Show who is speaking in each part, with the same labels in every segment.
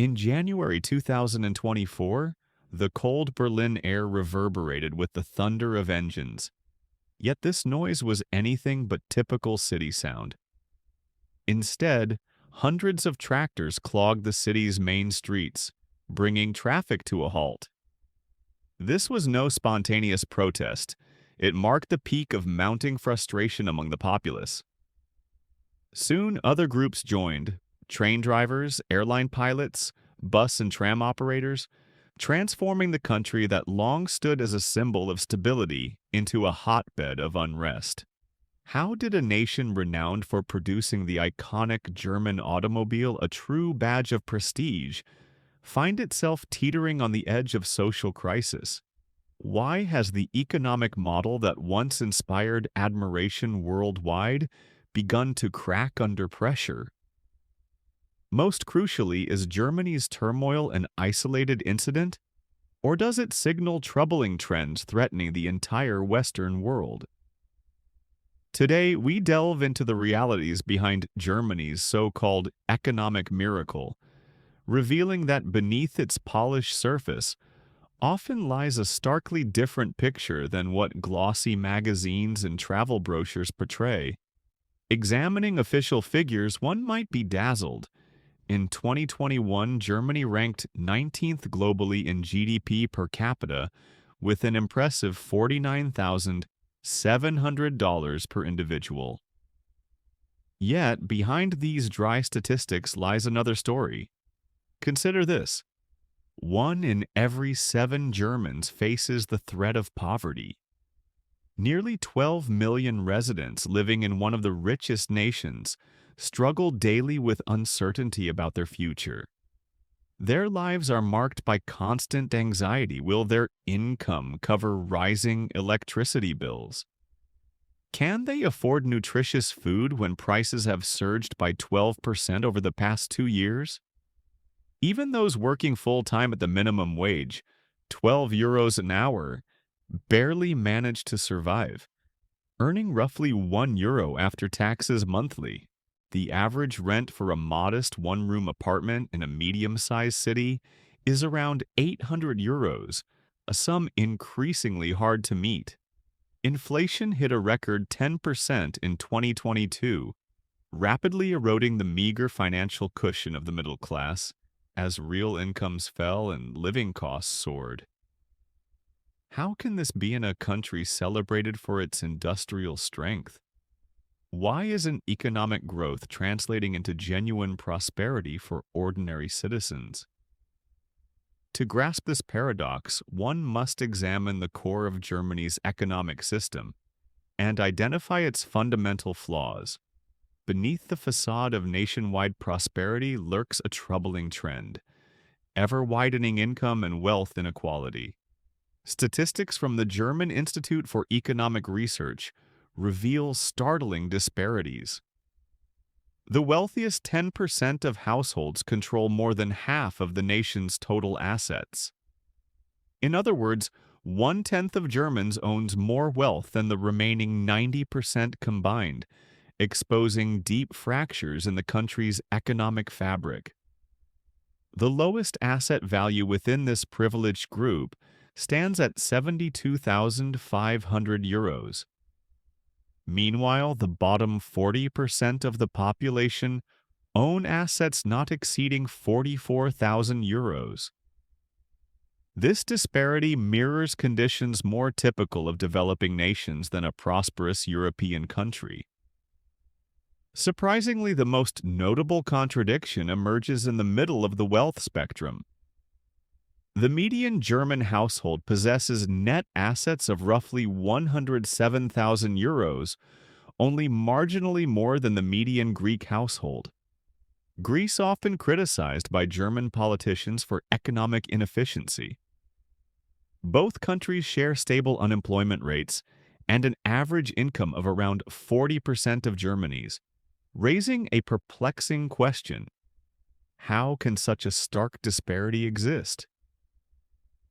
Speaker 1: In January 2024, the cold Berlin air reverberated with the thunder of engines, yet this noise was anything but typical city sound. Instead, hundreds of tractors clogged the city's main streets, bringing traffic to a halt. This was no spontaneous protest. It marked the peak of mounting frustration among the populace. Soon, other groups joined: train drivers, airline pilots, bus and tram operators, transforming the country that long stood as a symbol of stability into a hotbed of unrest. How did a nation renowned for producing the iconic German automobile, a true badge of prestige, find itself teetering on the edge of social crisis? Why has the economic model that once inspired admiration worldwide begun to crack under pressure? Most crucially, is Germany's turmoil an isolated incident, or does it signal troubling trends threatening the entire Western world? Today, we delve into the realities behind Germany's so-called economic miracle, revealing that beneath its polished surface often lies a starkly different picture than what glossy magazines and travel brochures portray. Examining official figures, one might be dazzled. In 2021, Germany ranked 19th globally in GDP per capita with an impressive $49,700 per individual. Yet, behind these dry statistics lies another story. Consider this: 1 in every 7 Germans faces the threat of poverty. Nearly 12 million residents living in one of the richest nations struggle daily with uncertainty about their future. Their lives are marked by constant anxiety. Will their income cover rising electricity bills? Can they afford nutritious food when prices have surged by 12% over the past 2 years? Even those working full-time at the minimum wage, €12 an hour, barely manage to survive, earning roughly €1 after taxes monthly. The average rent for a modest one-room apartment in a medium-sized city is around €800, a sum increasingly hard to meet. Inflation hit a record 10% in 2022, rapidly eroding the meager financial cushion of the middle class as real incomes fell and living costs soared. How can this be in a country celebrated for its industrial strength? Why isn't economic growth translating into genuine prosperity for ordinary citizens? To grasp this paradox, one must examine the core of Germany's economic system and identify its fundamental flaws. Beneath the facade of nationwide prosperity lurks a troubling trend: ever-widening income and wealth inequality. Statistics from the German Institute for Economic Research reveal startling disparities. The wealthiest 10% of households control more than half of the nation's total assets. In other words, 1/10 of Germans owns more wealth than the remaining 90% combined, exposing deep fractures in the country's economic fabric. The lowest asset value within this privileged group stands at €72,500. Meanwhile, the bottom 40% of the population own assets not exceeding €44,000. This disparity mirrors conditions more typical of developing nations than a prosperous European country. Surprisingly, the most notable contradiction emerges in the middle of the wealth spectrum. The median German household possesses net assets of roughly €107,000, only marginally more than the median Greek household. Greece often criticized by German politicians for economic inefficiency. Both countries share stable unemployment rates and an average income of around 40% of Germany's, raising a perplexing question: how can such a stark disparity exist?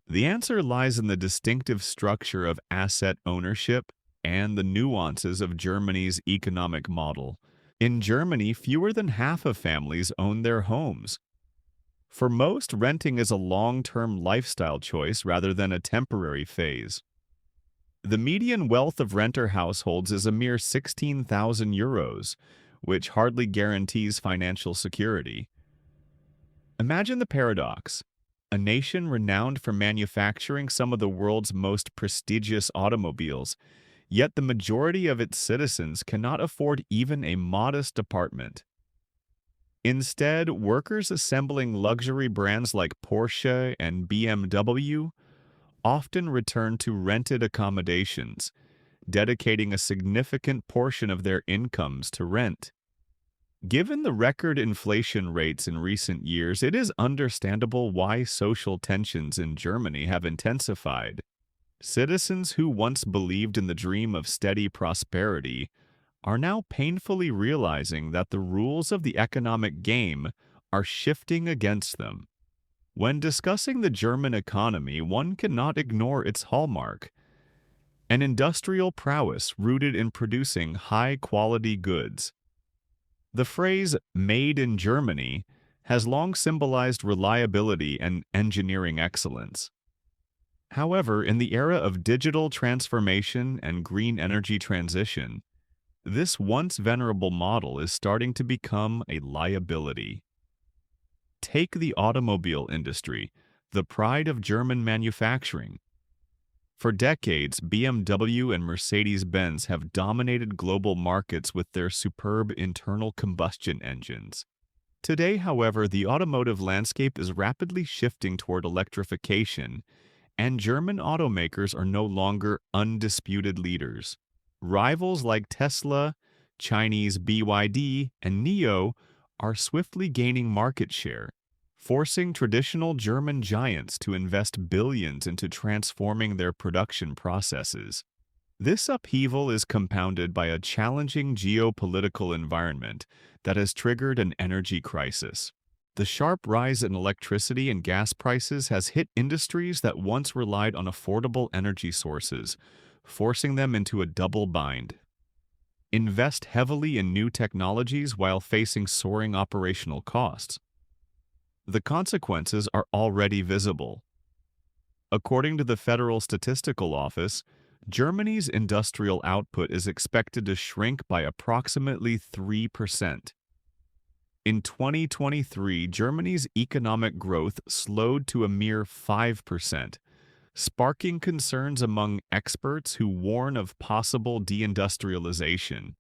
Speaker 1: The answer lies in the distinctive structure of asset ownership and the nuances of Germany's economic model. In Germany, fewer than half of families own their homes. For most, renting is a long-term lifestyle choice rather than a temporary phase. The median wealth of renter households is a mere 16,000 euros, which hardly guarantees financial security. Imagine the paradox. A nation renowned for manufacturing some of the world's most prestigious automobiles, yet the majority of its citizens cannot afford even a modest apartment. Instead, workers assembling luxury brands like Porsche and BMW often return to rented accommodations, dedicating a significant portion of their incomes to rent. Given the record inflation rates in recent years, it is understandable why social tensions in Germany have intensified. Citizens who once believed in the dream of steady prosperity are now painfully realizing that the rules of the economic game are shifting against them. When discussing the German economy, one cannot ignore its hallmark, an industrial prowess rooted in producing high-quality goods. The phrase "made in Germany" has long symbolized reliability and engineering excellence. However, in the era of digital transformation and green energy transition, this once venerable model is starting to become a liability. Take the automobile industry, the pride of German manufacturing. For decades, BMW and Mercedes-Benz have dominated global markets with their superb internal combustion engines. Today, however, the automotive landscape is rapidly shifting toward electrification, and German automakers are no longer undisputed leaders. Rivals like Tesla, Chinese BYD, and NIO are swiftly gaining market share, forcing traditional German giants to invest billions into transforming their production processes. This upheaval is compounded by a challenging geopolitical environment that has triggered an energy crisis. The sharp rise in electricity and gas prices has hit industries that once relied on affordable energy sources, forcing them into a double bind. Invest heavily in new technologies while facing soaring operational costs. The consequences are already visible. According to the Federal Statistical Office, Germany's industrial output is expected to shrink by approximately 3%. In 2023, Germany's economic growth slowed to a mere 5%, sparking concerns among experts who warn of possible deindustrialization,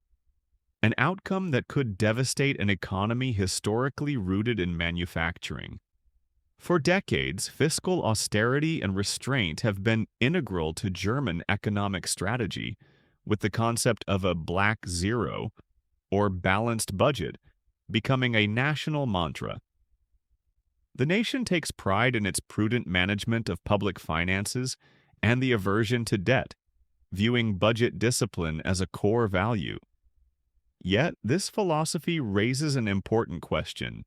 Speaker 1: an outcome that could devastate an economy historically rooted in manufacturing. For decades, fiscal austerity and restraint have been integral to German economic strategy, with the concept of a black zero, or balanced budget, becoming a national mantra. The nation takes pride in its prudent management of public finances and the aversion to debt, viewing budget discipline as a core value. Yet, this philosophy raises an important question.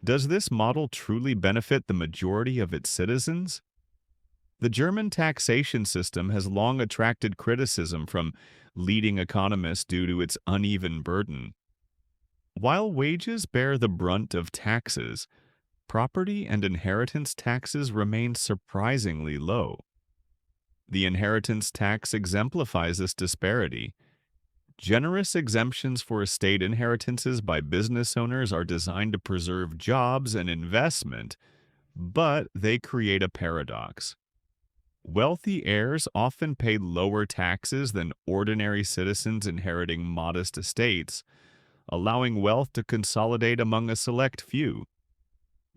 Speaker 1: Does this model truly benefit the majority of its citizens? The German taxation system has long attracted criticism from leading economists due to its uneven burden. While wages bear the brunt of taxes, property and inheritance taxes remain surprisingly low. The inheritance tax exemplifies this disparity. Generous exemptions for estate inheritances by business owners are designed to preserve jobs and investment, but they create a paradox. Wealthy heirs often pay lower taxes than ordinary citizens inheriting modest estates, allowing wealth to consolidate among a select few.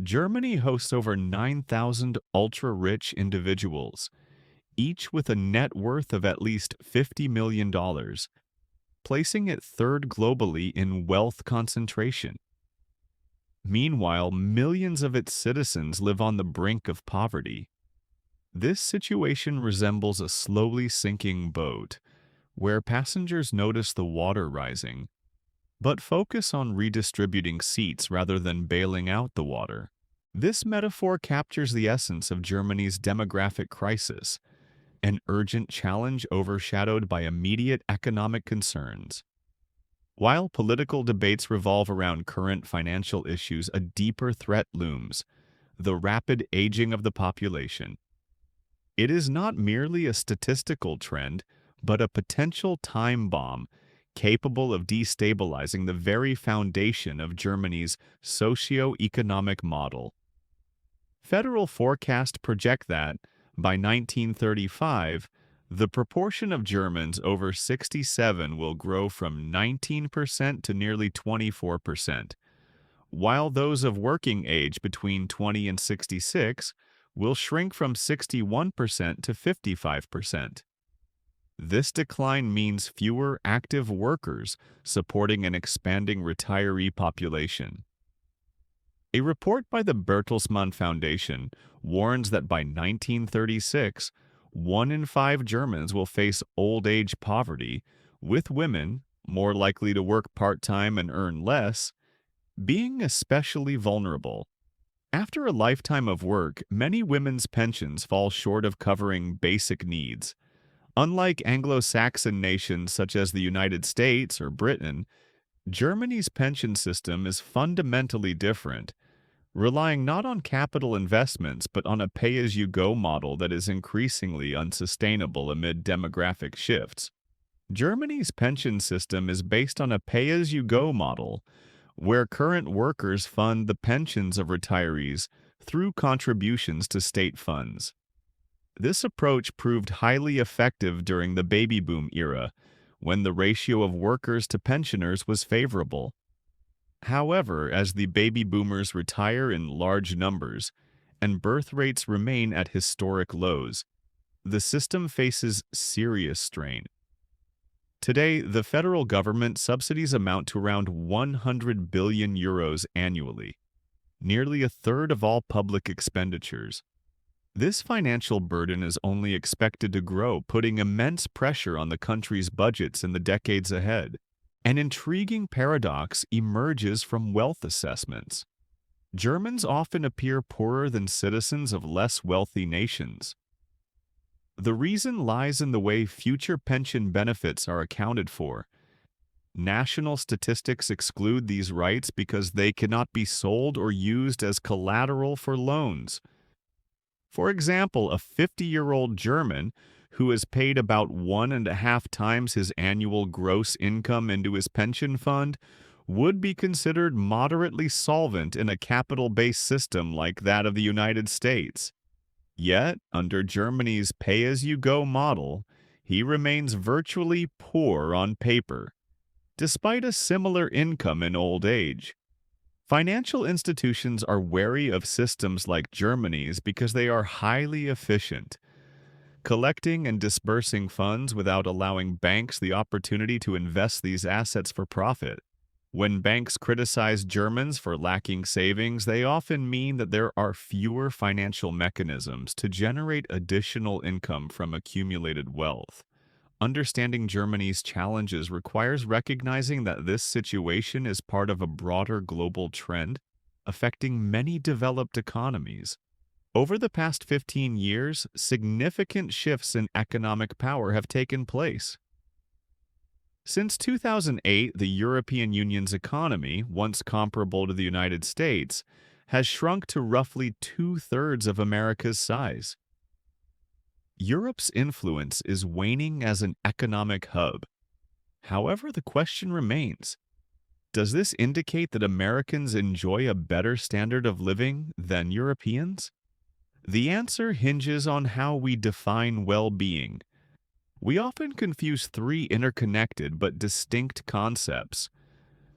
Speaker 1: Germany hosts over 9,000 ultra-rich individuals, each with a net worth of at least $50 million, placing it third globally in wealth concentration. Meanwhile, millions of its citizens live on the brink of poverty. This situation resembles a slowly sinking boat, where passengers notice the water rising, but focus on redistributing seats rather than bailing out the water. This metaphor captures the essence of Germany's demographic crisis, an urgent challenge overshadowed by immediate economic concerns. While political debates revolve around current financial issues, a deeper threat looms: the rapid aging of the population. It is not merely a statistical trend, but a potential time bomb capable of destabilizing the very foundation of Germany's socio-economic model. Federal forecasts project that, by 1935, the proportion of Germans over 67 will grow from 19% to nearly 24%, while those of working age between 20 and 66 will shrink from 61% to 55%. This decline means fewer active workers supporting an expanding retiree population. A report by the Bertelsmann Foundation warns that by 1936, 1 in 5 Germans will face old age poverty, with women, more likely to work part-time and earn less, being especially vulnerable. After a lifetime of work, many women's pensions fall short of covering basic needs. Unlike Anglo-Saxon nations such as the United States or Britain, Germany's pension system is fundamentally different, relying not on capital investments but on a pay-as-you-go model that is increasingly unsustainable amid demographic shifts. Germany's pension system is based on a pay-as-you-go model, where current workers fund the pensions of retirees through contributions to state funds. This approach proved highly effective during the baby boom era, when the ratio of workers to pensioners was favorable. However, as the baby boomers retire in large numbers and birth rates remain at historic lows, the system faces serious strain. Today, the federal government subsidies amount to around 100 billion euros annually, nearly a third of all public expenditures. This financial burden is only expected to grow, putting immense pressure on the country's budgets in the decades ahead. An intriguing paradox emerges from wealth assessments. Germans often appear poorer than citizens of less wealthy nations. The reason lies in the way future pension benefits are accounted for. National statistics exclude these rights because they cannot be sold or used as collateral for loans. For example, a 50-year-old German who has paid about 1.5 times his annual gross income into his pension fund would be considered moderately solvent in a capital-based system like that of the United States. Yet, under Germany's pay-as-you-go model, he remains virtually poor on paper, despite a similar income in old age. Financial institutions are wary of systems like Germany's because they are highly efficient, collecting and dispersing funds without allowing banks the opportunity to invest these assets for profit. When banks criticize Germans for lacking savings, they often mean that there are fewer financial mechanisms to generate additional income from accumulated wealth. Understanding Germany's challenges requires recognizing that this situation is part of a broader global trend affecting many developed economies. Over the past 15 years, significant shifts in economic power have taken place. Since 2008, the European Union's economy, once comparable to the United States, has shrunk to roughly 2/3 of America's size. Europe's influence is waning as an economic hub. However, the question remains, does this indicate that Americans enjoy a better standard of living than Europeans? The answer hinges on how we define well-being. We often confuse 3 interconnected but distinct concepts: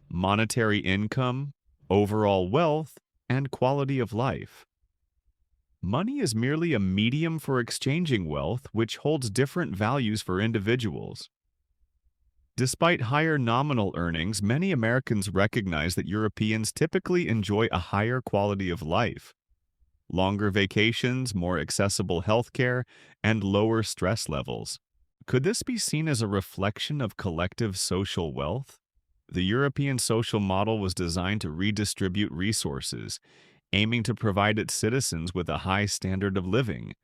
Speaker 1: monetary income, overall wealth, and quality of life. Money is merely a medium for exchanging wealth, which holds different values for individuals. Despite higher nominal earnings, many Americans recognize that Europeans typically enjoy a higher quality of life. Longer vacations, more accessible healthcare, and lower stress levels. Could this be seen as a reflection of collective social wealth? The European social model was designed to redistribute resources, aiming to provide its citizens with a high standard of living.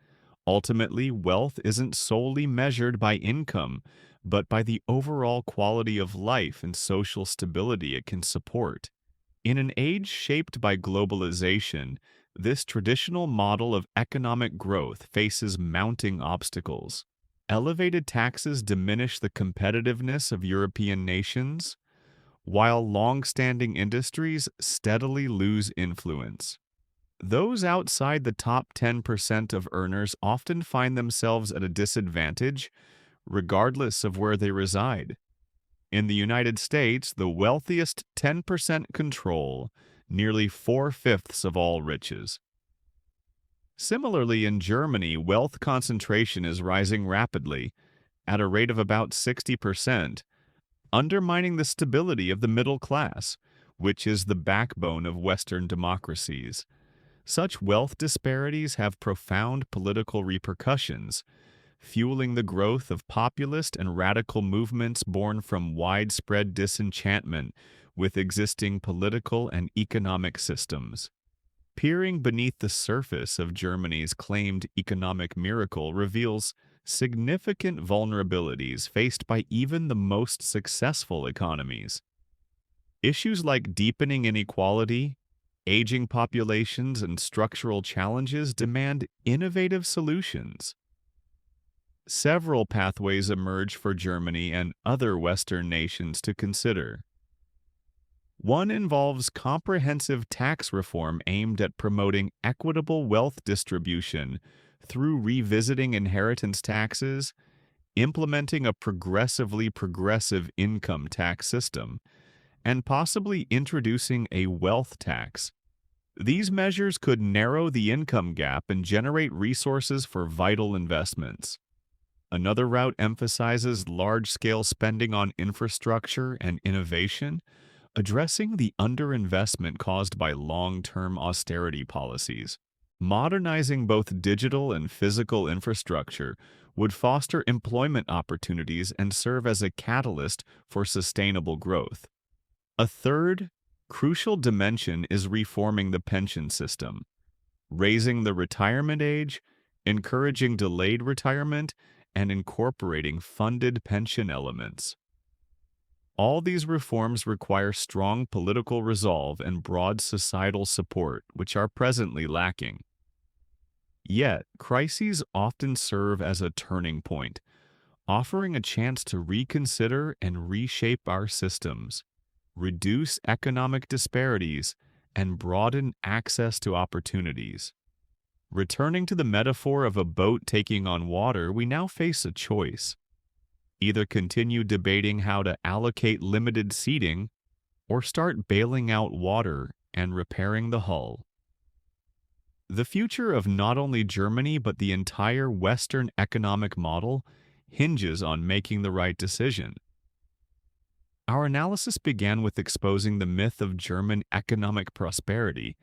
Speaker 1: Ultimately, wealth isn't solely measured by income, but by the overall quality of life and social stability it can support. In an age shaped by globalization, This traditional model of economic growth faces mounting obstacles. Elevated taxes diminish the competitiveness of European nations, while long-standing industries steadily lose influence. Those outside the top 10% of earners often find themselves at a disadvantage, regardless of where they reside. In the United States, the wealthiest 10% control nearly four-fifths of all riches. Similarly, in Germany, wealth concentration is rising rapidly, at a rate of about 60%, undermining the stability of the middle class, which is the backbone of Western democracies. Such wealth disparities have profound political repercussions, fueling the growth of populist and radical movements born from widespread disenchantment with existing political and economic systems. Peering beneath the surface of Germany's claimed economic miracle reveals significant vulnerabilities faced by even the most successful economies. Issues like deepening inequality, aging populations, and structural challenges demand innovative solutions. Several pathways emerge for Germany and other Western nations to consider. One involves comprehensive tax reform aimed at promoting equitable wealth distribution through revisiting inheritance taxes, implementing a progressively progressive income tax system, and possibly introducing a wealth tax. These measures could narrow the income gap and generate resources for vital investments. Another route emphasizes large-scale spending on infrastructure and innovation, addressing the underinvestment caused by long-term austerity policies. Modernizing both digital and physical infrastructure would foster employment opportunities and serve as a catalyst for sustainable growth. A third, crucial dimension is reforming the pension system, raising the retirement age, encouraging delayed retirement, and incorporating funded pension elements. All these reforms require strong political resolve and broad societal support, which are presently lacking. Yet, crises often serve as a turning point, offering a chance to reconsider and reshape our systems, reduce economic disparities, and broaden access to opportunities. Returning to the metaphor of a boat taking on water, we now face a choice. Either continue debating how to allocate limited seating or start bailing out water and repairing the hull. The future of not only Germany but the entire Western economic model hinges on making the right decision. Our analysis began with exposing the myth of German economic prosperity,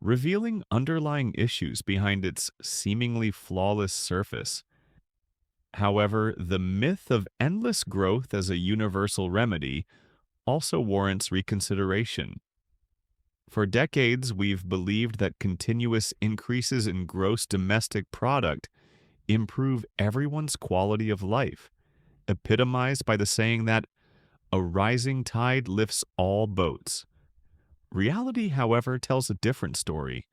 Speaker 1: revealing underlying issues behind its seemingly flawless surface. However, the myth of endless growth as a universal remedy also warrants reconsideration. For decades, we've believed that continuous increases in gross domestic product improve everyone's quality of life, epitomized by the saying that a rising tide lifts all boats. Reality, however, tells a different story.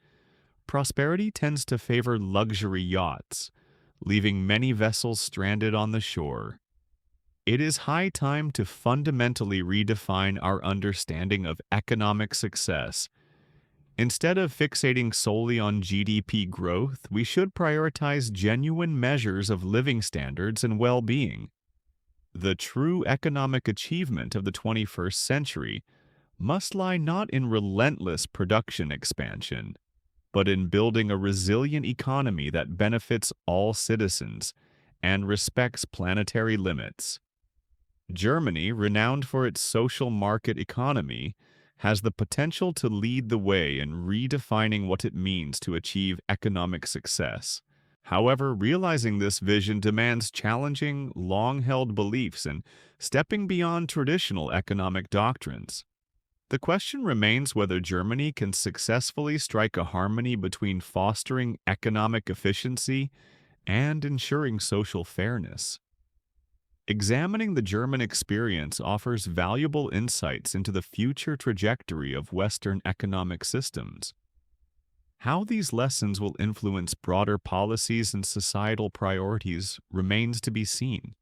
Speaker 1: Prosperity tends to favor luxury yachts, leaving many vessels stranded on the shore. It is high time to fundamentally redefine our understanding of economic success. Instead of fixating solely on GDP growth, we should prioritize genuine measures of living standards and well-being. The true economic achievement of the 21st century must lie not in relentless production expansion, but in building a resilient economy that benefits all citizens and respects planetary limits. Germany, renowned for its social market economy, has the potential to lead the way in redefining what it means to achieve economic success. However, realizing this vision demands challenging long-held beliefs and stepping beyond traditional economic doctrines. The question remains whether Germany can successfully strike a harmony between fostering economic efficiency and ensuring social fairness. Examining the German experience offers valuable insights into the future trajectory of Western economic systems. How these lessons will influence broader policies and societal priorities remains to be seen.